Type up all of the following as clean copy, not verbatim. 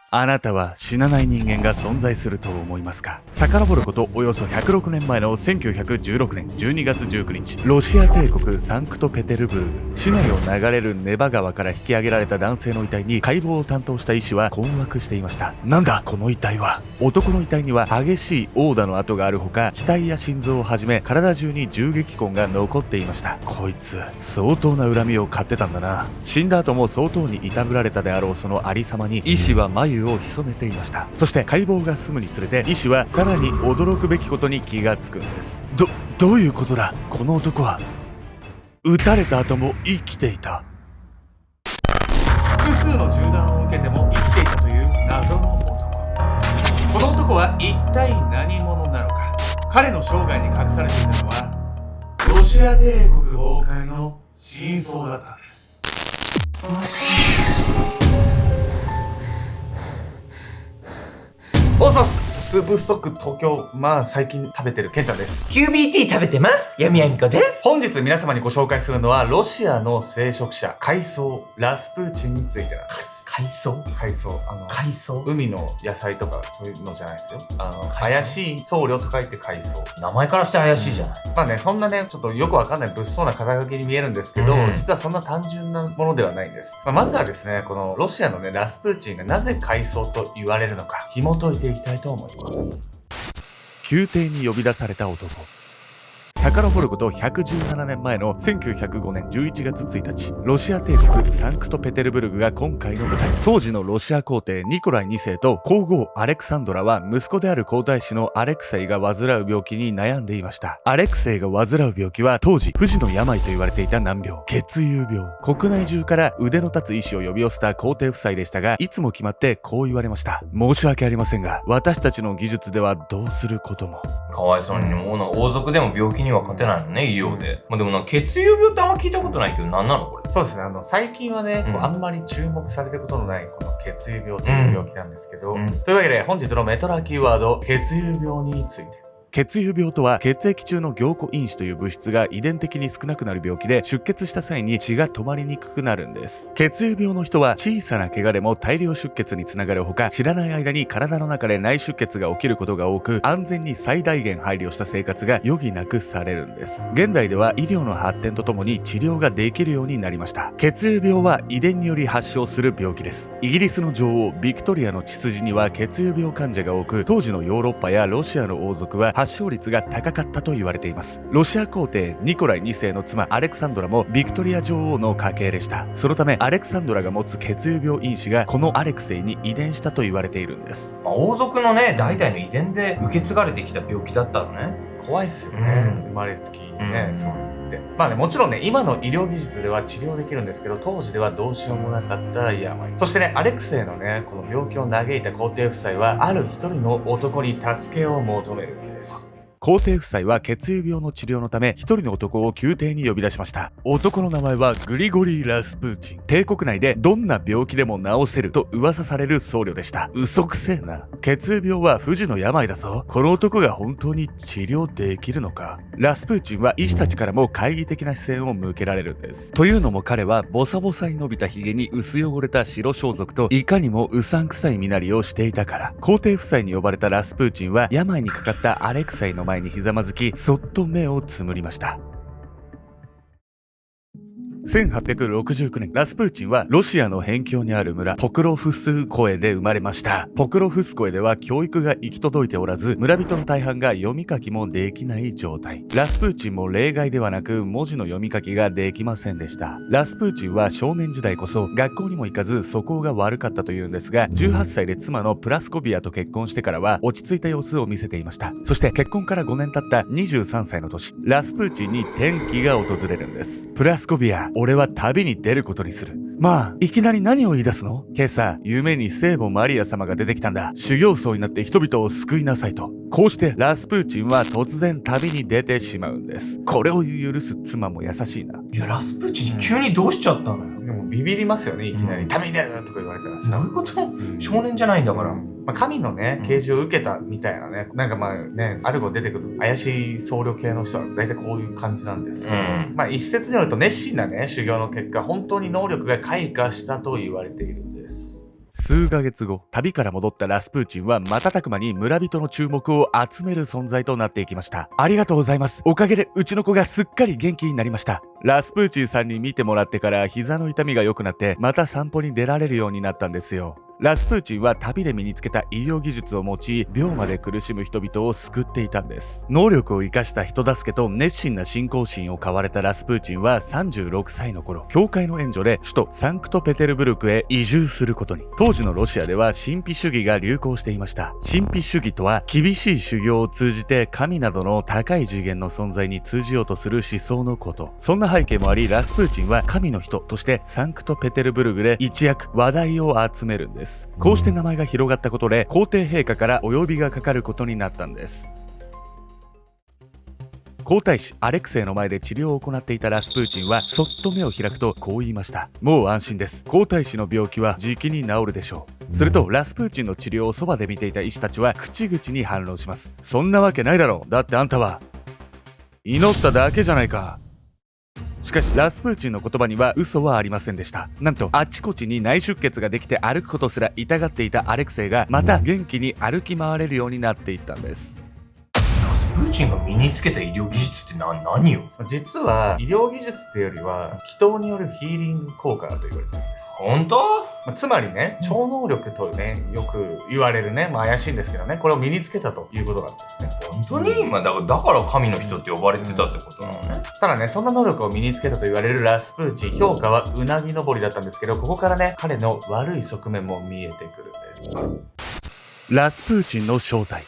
あなたは死なない人間が存在すると思いますか？遡ることおよそ106年前の1916年12月19日、ロシア帝国サンクトペテルブルグ、市内を流れるネバ川から引き上げられた男性の遺体に解剖を担当した医師は困惑していました。なんだこの遺体は。男の遺体には激しい殴打の跡があるほか、額や心臓をはじめ体中に銃撃痕が残っていました。こいつ相当な恨みを買ってたんだな。死んだ後も相当にいたぶられたであろうそのありさまに医師は眉を潜めていました。そして解剖が進むにつれて医師はさらに驚くべきことに気がつくんです。どういうことだ。この男は撃たれた後も生きていた。複数の銃弾を受けても生きていたという謎の男。この男は一体何者なのか。彼の生涯に隠されていたのはロシア帝国崩壊の真相だったんです。おさすスープストック東京、最近食べてるケンちゃんです。 QBT 食べてます。闇あみこです。本日皆様にご紹介するのはロシアの聖職者海藻ラスプーチンについてなんです。海藻海藻海の野菜とかそういうのじゃないですよ。怪しい僧侶と書いて海藻。名前からして怪しいじゃない。そんなねちょっとよくわかんない物騒な肩書きに見えるんですけど、実はそんな単純なものではないんです。まずはですね、このロシアのねラスプーチンがなぜ海藻と言われるのか紐解いていきたいと思います。宮廷に呼び出された男。遡ること117年前の1905年11月1日、ロシア帝国サンクトペテルブルグが今回の舞台。当時のロシア皇帝ニコライ2世と皇后アレクサンドラは息子である皇太子のアレクセイが患う病気に悩んでいました。アレクセイが患う病気は当時不治の病と言われていた難病、血友病。国内中から腕の立つ医師を呼び寄せた皇帝夫妻でしたが、いつも決まってこう言われました。申し訳ありませんが、私たちの技術ではどうすることも。かわいそうにね、もう王族でも病気には勝てないのね、医療で。でも血友病ってあんま聞いたことないけど、何なのこれ。そうですね、最近はね、あんまり注目されることのないこの血友病という病気なんですけど、というわけで本日のメトラキーワード、血友病について。血友病とは血液中の凝固因子という物質が遺伝的に少なくなる病気で、出血した際に血が止まりにくくなるんです。血友病の人は小さな怪我でも大量出血につながるほか、知らない間に体の中で内出血が起きることが多く、安全に最大限配慮した生活が余儀なくされるんです。現代では医療の発展とともに治療ができるようになりました。血友病は遺伝により発症する病気です。イギリスの女王ビクトリアの血筋には血友病患者が多く、当時のヨーロッパやロシアの王族は発症率が高かったと言われています。ロシア皇帝ニコライ2世の妻アレクサンドラもビクトリア女王の家系でした。そのためアレクサンドラが持つ血友病因子がこのアレクセイに遺伝したと言われているんです。王族のね、代々の遺伝で受け継がれてきた病気だったのね。怖いっすよね、生まれつきね、そう言って。もちろんね、今の医療技術では治療できるんですけど、当時ではどうしようもなかった病。そしてね、アレクセイのね、この病気を嘆いた皇帝夫妻は、ある一人の男に助けを求めるんです。皇帝夫妻は血友病の治療のため一人の男を宮廷に呼び出しました。男の名前はグリゴリー・ラスプーチン。帝国内でどんな病気でも治せると噂される僧侶でした。嘘くせえな。血友病は不治の病だぞ。この男が本当に治療できるのか。ラスプーチンは医師たちからも懐疑的な視線を向けられるんです。というのも彼はボサボサに伸びた髭に薄汚れた白装束といかにもうさんくさい身なりをしていたから。皇帝夫妻に呼ばれたラスプーチンは病にかかったアレクセイの前にひざまずき、そっと目をつむりました。1869年、ラスプーチンはロシアの辺境にある村ポクロフスコエで生まれました。ポクロフスコエでは教育が行き届いておらず、村人の大半が読み書きもできない状態。ラスプーチンも例外ではなく文字の読み書きができませんでした。ラスプーチンは少年時代こそ学校にも行かず素行が悪かったというんですが、18歳で妻のプラスコビアと結婚してからは落ち着いた様子を見せていました。そして結婚から5年経った23歳の年、ラスプーチンに転機が訪れるんです。プラスコビア、俺は旅に出ることにする。いきなり何を言い出すの？今朝、夢に聖母マリア様が出てきたんだ。修行僧になって人々を救いなさいと。こうしてラスプーチンは突然旅に出てしまうんです。これを許す妻も優しいな。いや、ラスプーチン急にどうしちゃったのよ。でもビビりますよね、いきなり。旅に出るとか言われたらさ。どういうこと？少年じゃないんだから。神のね、啓示を受けたみたいなね、ある子出てくる怪しい僧侶系の人は大体こういう感じなんですけど、一説によると熱心なね、修行の結果、本当に能力が開花したと言われているんです。数ヶ月後、旅から戻ったラスプーチンは瞬く間に村人の注目を集める存在となっていきました。ありがとうございます。おかげでうちの子がすっかり元気になりました。ラスプーチンさんに見てもらってから膝の痛みが良くなってまた散歩に出られるようになったんですよ。ラスプーチンは旅で身につけた医療技術を用い、病魔で苦しむ人々を救っていたんです。能力を生かした人助けと熱心な信仰心を買われたラスプーチンは36歳の頃、教会の援助で首都サンクトペテルブルクへ移住することに。当時のロシアでは神秘主義が流行していました。神秘主義とは厳しい修行を通じて神などの高い次元の存在に通じようとする思想のこと。そんな背景もあり、ラスプーチンは神の人としてサンクトペテルブルクで一躍話題を集めるんです。こうして名前が広がったことで皇帝陛下からお呼びがかかることになったんです。皇太子アレクセイの前で治療を行っていたラスプーチンはそっと目を開くとこう言いました。もう安心です。皇太子の病気はじきに治るでしょう。するとラスプーチンの治療をそばで見ていた医師たちは口々に反論します。そんなわけないだろう。だってあんたは祈っただけじゃないか。しかしラスプーチンの言葉には嘘はありませんでした。なんとあちこちに内出血ができて歩くことすら痛がっていたアレクセイがまた元気に歩き回れるようになっていったんです。ラスプーチンが身につけた医療技術って何よ。実は医療技術っていうよりは祈祷によるヒーリング効果だと言われてるんです。本当？つまりね、超能力とね、よく言われるね、怪しいんですけどね、これを身につけたということなんですね。本当に？だから神の人って呼ばれてたってことなのね。ただね、そんな能力を身につけたと言われるラスプーチン、評価はうなぎ登りだったんですけど、ここからね、彼の悪い側面も見えてくるんです。ラスプーチンの正体。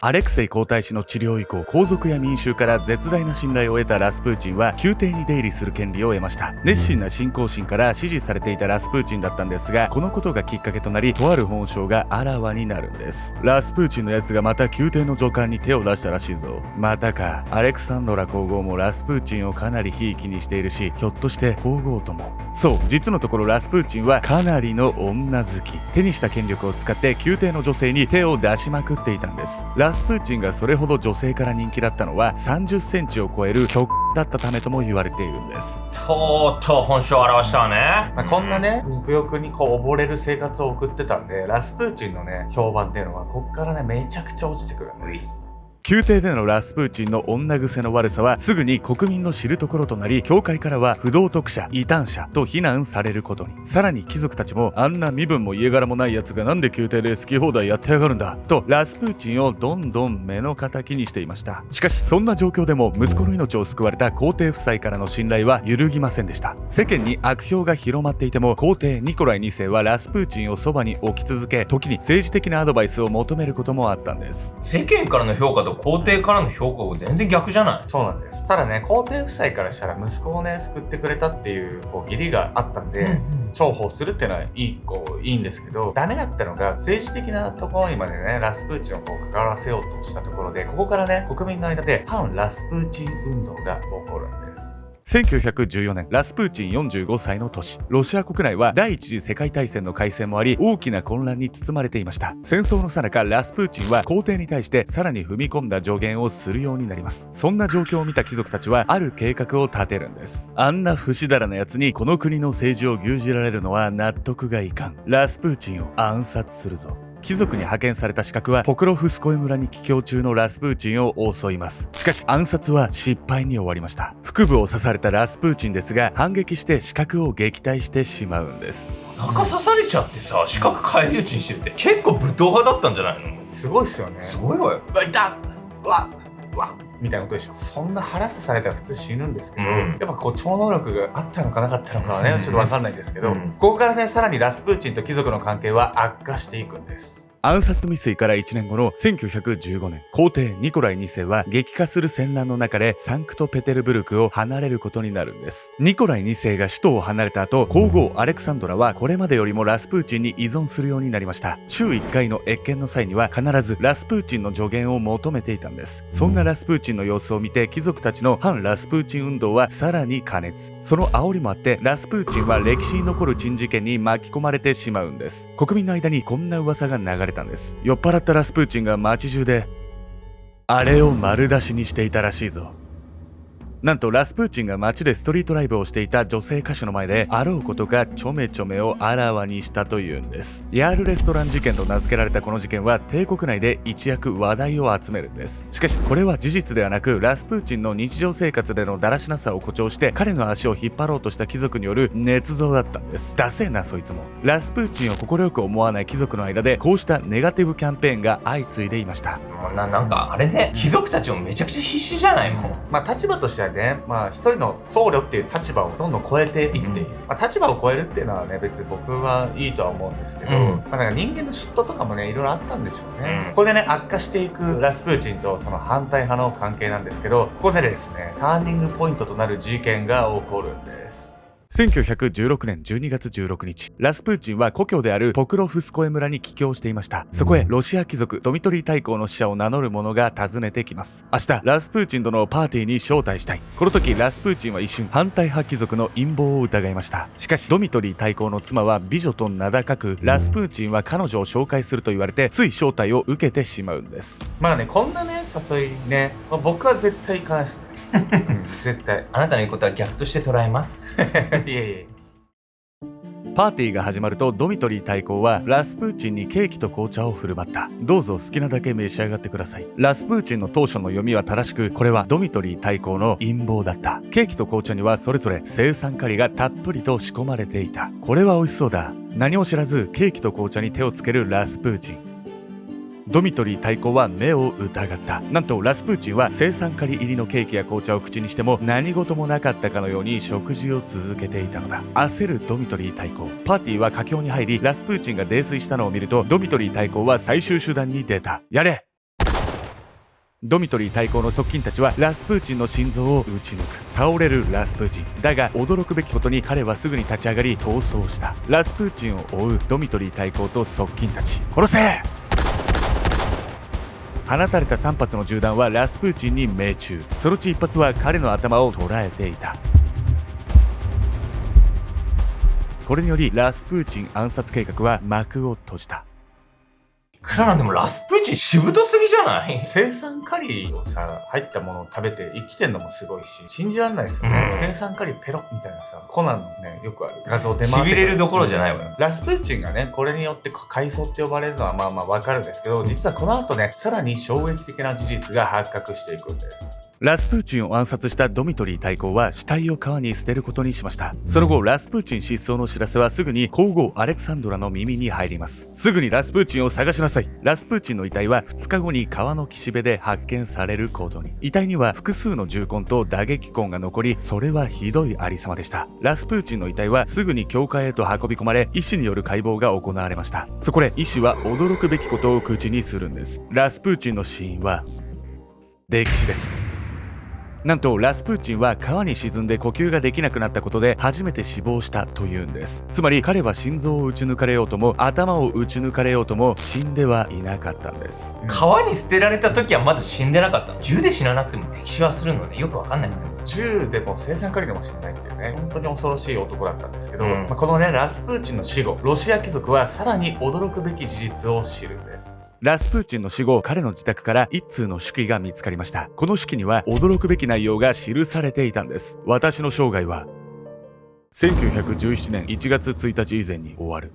アレクセイ皇太子の治療以降、皇族や民衆から絶大な信頼を得たラスプーチンは宮廷に出入りする権利を得ました。熱心な信仰心から支持されていたラスプーチンだったんですが、このことがきっかけとなり、とある本性があらわになるんです。ラスプーチンのやつがまた宮廷の女官に手を出したらしいぞ。またか。アレクサンドラ皇后もラスプーチンをかなりひいきにしているし、ひょっとして皇后とも。そう、実のところラスプーチンはかなりの女好き。手にした権力を使って宮廷の女性に手を出しまくっていたんです。ラスプーチンがそれほど女性から人気だったのは30センチを超える巨だったためとも言われているんです。とうとう本性を表したわね。こんなね、肉欲に溺れる生活を送ってたんで、ラスプーチンのね、評判っていうのはこっからね、めちゃくちゃ落ちてくるんです。宮廷でのラスプーチンの女癖の悪さはすぐに国民の知るところとなり、教会からは不道徳者、異端者と非難されることに。さらに貴族たちもあんな身分も家柄もない奴がなんで宮廷で好き放題やってやがるんだとラスプーチンをどんどん目の敵にしていました。しかしそんな状況でも息子の命を救われた皇帝夫妻からの信頼は揺るぎませんでした。世間に悪評が広まっていても皇帝ニコライ2世はラスプーチンをそばに置き続け、時に政治的なアドバイスを求めることもあったんです。世間からの評価と皇帝からの評価が全然逆じゃない？そうなんです。ただね、皇帝夫妻からしたら息子をね、救ってくれたっていう義理があったんで、重宝するっていうのはいいんですけど、ダメだったのが政治的なところにまでね、ラスプーチンを関わらせようとしたところで、ここからね、国民の間で反ラスプーチン運動が起こるんです。1914年、ラスプーチン45歳の年、ロシア国内は第一次世界大戦の開戦もあり、大きな混乱に包まれていました。戦争の最中、ラスプーチンは皇帝に対してさらに踏み込んだ助言をするようになります。そんな状況を見た貴族たちはある計画を立てるんです。あんな不死だらな奴にこの国の政治を牛耳られるのは納得がいかん。ラスプーチンを暗殺するぞ。貴族に派遣された刺客はポクロフスコエ村に帰郷中のラスプーチンを襲います。しかし暗殺は失敗に終わりました。腹部を刺されたラスプーチンですが、反撃して刺客を撃退してしまうんです。中刺されちゃってさ、刺客返り討ちにしてるって結構武闘派だったんじゃないの？すごいっすよね。すごいわよ。うわ、いた！うわみたいなことでしょ。そんな腹刺されたら普通死ぬんですけど、やっぱこう超能力があったのかなかったのかはね、ちょっとわかんないですけど、ここからね、さらにラスプーチンと貴族の関係は悪化していくんです。暗殺未遂から1年後の1915年、皇帝ニコライ2世は激化する戦乱の中でサンクトペテルブルクを離れることになるんです。ニコライ2世が首都を離れた後、皇后アレクサンドラはこれまでよりもラスプーチンに依存するようになりました。週1回の謁見の際には必ずラスプーチンの助言を求めていたんです。そんなラスプーチンの様子を見て貴族たちの反ラスプーチン運動はさらに過熱。その煽りもあってラスプーチンは歴史に残る珍事件に巻き込まれてしまうんです。国民の間にこんな噂が流れたんです。酔っ払ったラスプーチンが街中であれを丸出しにしていたらしいぞ。なんとラスプーチンが街でストリートライブをしていた女性歌手の前であろうことかちょめちょめをあらわにしたというんです。ヤールレストラン事件と名付けられたこの事件は帝国内で一躍話題を集めるんです。しかしこれは事実ではなく、ラスプーチンの日常生活でのだらしなさを誇張して彼の足を引っ張ろうとした貴族による捏造だったんです。ダセえなそいつも。ラスプーチンを快く思わない貴族の間でこうしたネガティブキャンペーンが相次いでいました。もうなんかあれね、貴族たちもめちゃくちゃ必死じゃないもん。まあ立場としてはね、まあ一人の僧侶っていう立場をどんどん超えていっている。まあ立場を超えるっていうのはね、別に僕はいいとは思うんですけど、まあなんか人間の嫉妬とかもね、いろいろあったんでしょうね。これでね、悪化していくラスプーチンとその反対派の関係なんですけど、ここでですね、ターニングポイントとなる事件が起こるんです。1916年12月16日、ラスプーチンは故郷であるポクロフスコエ村に帰郷していました。そこへロシア貴族ドミトリー大公の使者を名乗る者が訪ねてきます。明日ラスプーチンとのパーティーに招待したい。この時ラスプーチンは一瞬反対派貴族の陰謀を疑いました。しかしドミトリー大公の妻は美女と名高く、ラスプーチンは彼女を紹介すると言われてつい招待を受けてしまうんです。まあね、こんなね誘いね、まあ、僕は絶対行かないですね。絶対。あなたの言うことは逆として捉えます。いえいえ。パーティーが始まるとドミトリー大公はラスプーチンにケーキと紅茶を振る舞った。どうぞ好きなだけ召し上がってください。ラスプーチンの当初の読みは正しく、これはドミトリー大公の陰謀だった。ケーキと紅茶にはそれぞれ青酸カリがたっぷりと仕込まれていた。これは美味しそうだ。何も知らずケーキと紅茶に手をつけるラスプーチン。ドミトリー大公は目を疑った。なんとラスプーチンは青酸カリ入りのケーキや紅茶を口にしても何事もなかったかのように食事を続けていたのだ。焦るドミトリー大公。パーティーは佳境に入り、ラスプーチンが泥酔したのを見るとドミトリー大公は最終手段に出た。やれ。ドミトリー大公の側近たちはラスプーチンの心臓を撃ち抜く。倒れるラスプーチン。だが驚くべきことに彼はすぐに立ち上がり逃走した。ラスプーチンを追うドミトリー大公と側近たち。殺せ。放たれた3発の銃弾はラスプーチンに命中。そのうち1発は彼の頭を捉えていた。これによりラスプーチン暗殺計画は幕を閉じた。クララでもラスプーチンしぶとすぎじゃない？青酸カリをさ、入ったものを食べて生きてんのもすごいし、信じられないですよね。青酸カリペロみたいなさ、コナンのね、よくある画像出回って痺れるどころじゃないわよ。ラスプーチンがね、これによって階層って呼ばれるのはまあまあわかるんですけど、実はこの後ね、さらに衝撃的な事実が発覚していくんです。ラスプーチンを暗殺したドミトリー大公は死体を川に捨てることにしました。その後ラスプーチン失踪の知らせはすぐに皇后アレクサンドラの耳に入ります。すぐにラスプーチンを探しなさい。ラスプーチンの遺体は2日後に川の岸辺で発見されることに。遺体には複数の銃痕と打撃痕が残り、それはひどいありさまでした。ラスプーチンの遺体はすぐに教会へと運び込まれ、医師による解剖が行われました。そこで医師は驚くべきことを口にするんです。ラスプーチンの死因は溺死です。なんとラスプーチンは川に沈んで呼吸ができなくなったことで初めて死亡したというんです。つまり彼は心臓を撃ち抜かれようとも頭を撃ち抜かれようとも死んではいなかったんです。川に捨てられた時はまだ死んでなかったの。銃で死ななくても溺死はするのね、よくわかんないからね。銃でも青酸カリでも死なないっていうね、本当に恐ろしい男だったんですけど、このねラスプーチンの死後、ロシア貴族はさらに驚くべき事実を知るんです。ラスプーチンの死後、彼の自宅から一通の手記が見つかりました。この手記には驚くべき内容が記されていたんです。私の生涯は1917年1月1日以前に終わる。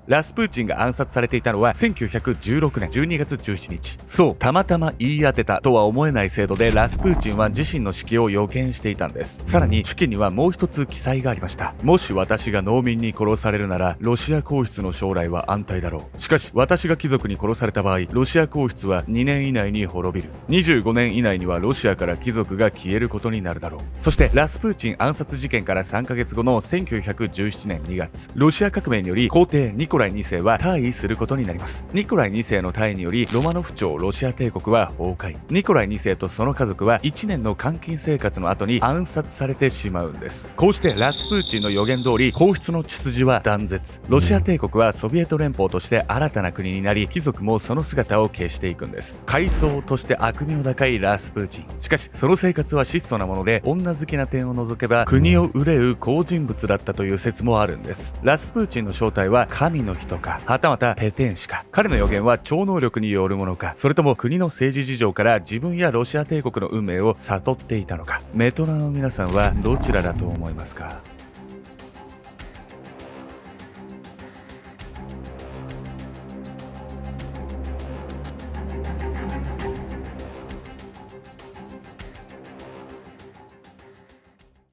ラスプーチンが暗殺されていたのは1916年12月17日。そう、たまたま言い当てたとは思えない制度でラスプーチンは自身の死期を予見していたんです。さらに手記にはもう一つ記載がありました。もし私が農民に殺されるならロシア皇室の将来は安泰だろう。しかし私が貴族に殺された場合、ロシア皇室は2年以内に滅びる。25年以内にはロシアから貴族が消えることになるだろう。そしてラスプーチン暗殺事件から3ヶ月後の1917年2月、ロシア革命により皇帝ニコライ2世は退位することになります。ニコライ2世の退位によりロマノフ朝ロシア帝国は崩壊。ニコライ2世とその家族は1年の監禁生活の後に暗殺されてしまうんです。こうしてラスプーチンの予言通り皇室の秩序は断絶。ロシア帝国はソビエト連邦として新たな国になり、貴族もその姿を消していくんです。階層として悪名高いラスプーチン。しかしその生活は質素なもので、女好きな点を除けば国を憂う好人物だったという説もあるんです。ラスプーチンの正体は神のの人か、はたまたペテン師か。彼の予言は超能力によるものか、それとも国の政治事情から自分やロシア帝国の運命を悟っていたのか。メトナの皆さんはどちらだと思いますか？